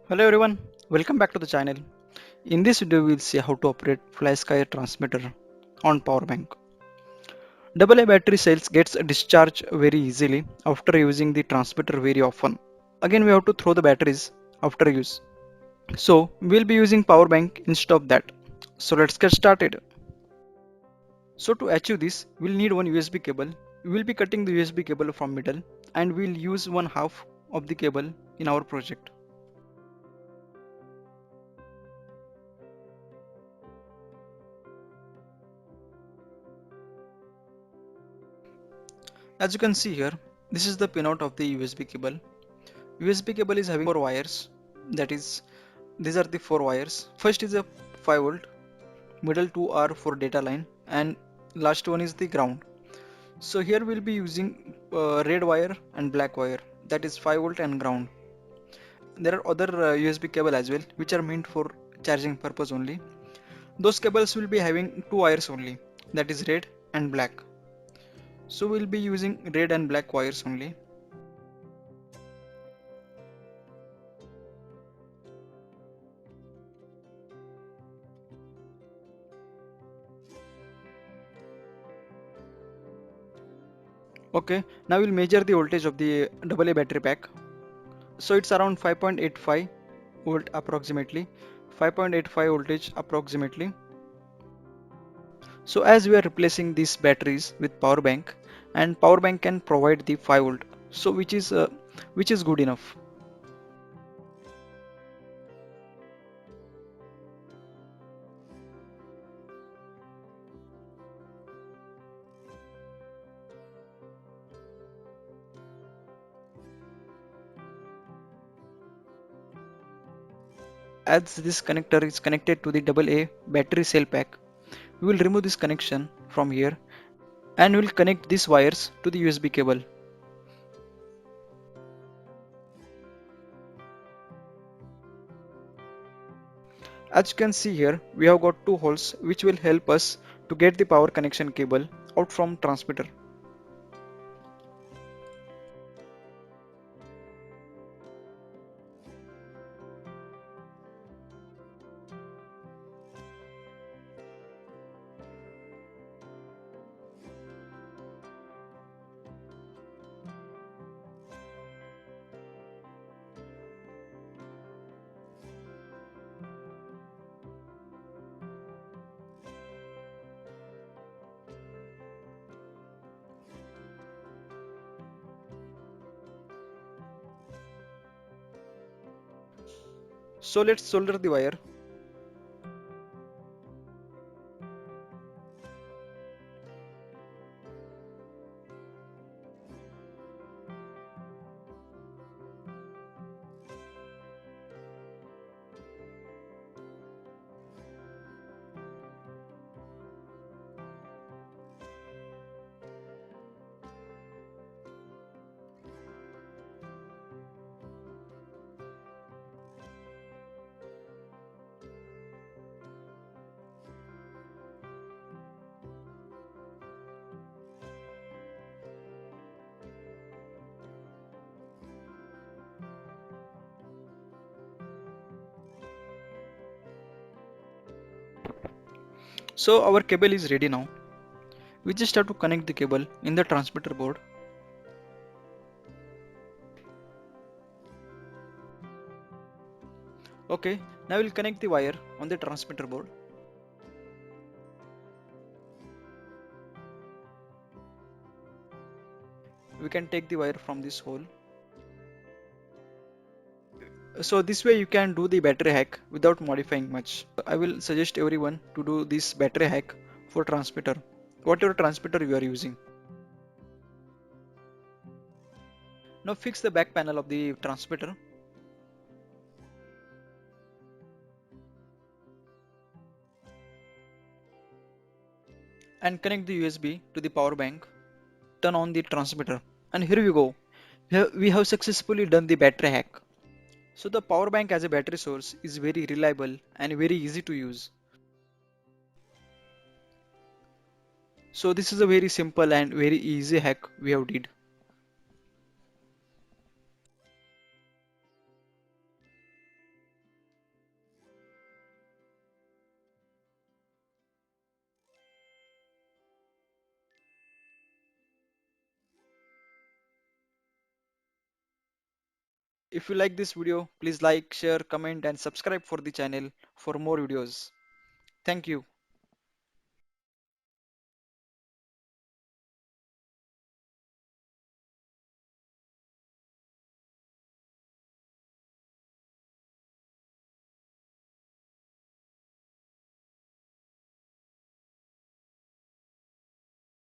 Hello everyone, welcome back to the channel. In this video we'll see how to operate Flysky transmitter on powerbank. AA battery cells gets discharged very easily after using the transmitter very often. Again we have to throw the batteries after use. So we'll be using powerbank instead of that. So let's get started. So to achieve this we'll need one USB cable. We'll be cutting the USB cable from middle and we'll use one half of the cable in our project. As you can see here, this is the pinout of the USB cable. USB cable is having four wires. That is, these are the four wires. First is a 5 volt, middle two are for data line, and last one is the ground. So here we'll be using red wire and black wire. That is 5 volt and ground. There are other USB cable as well, which are meant for charging purpose only. Those cables will be having two wires only. That is red and black. So we'll be using red and black wires only. Okay, now we'll measure the voltage of the AA battery pack. So it's around 5.85 volt approximately, 5.85 voltage approximately. So as we are replacing these batteries with power bank, and power bank can provide the 5 volt, so which is good enough. As this connector is connected to the AA battery cell pack, we will remove this connection from here and we will connect these wires to the USB cable. As you can see here, we have got two holes which will help us to get the power connection cable out from transmitter. So let's solder the wire. So our cable is ready now. We just have to connect the cable in the transmitter board. Okay, now we'll connect the wire on the transmitter board. We can take the wire from this hole. So this way you can do the battery hack without modifying much. I will suggest everyone to do this battery hack for transmitter, whatever transmitter you are using. Now fix the back panel of the transmitter. And connect the USB to the power bank. Turn on the transmitter. And here we go. We have successfully done the battery hack. So the power bank as a battery source is very reliable and very easy to use. So this is a very simple and very easy hack we have did. If you like this video, please like, share, comment and subscribe for the channel for more videos. Thank you.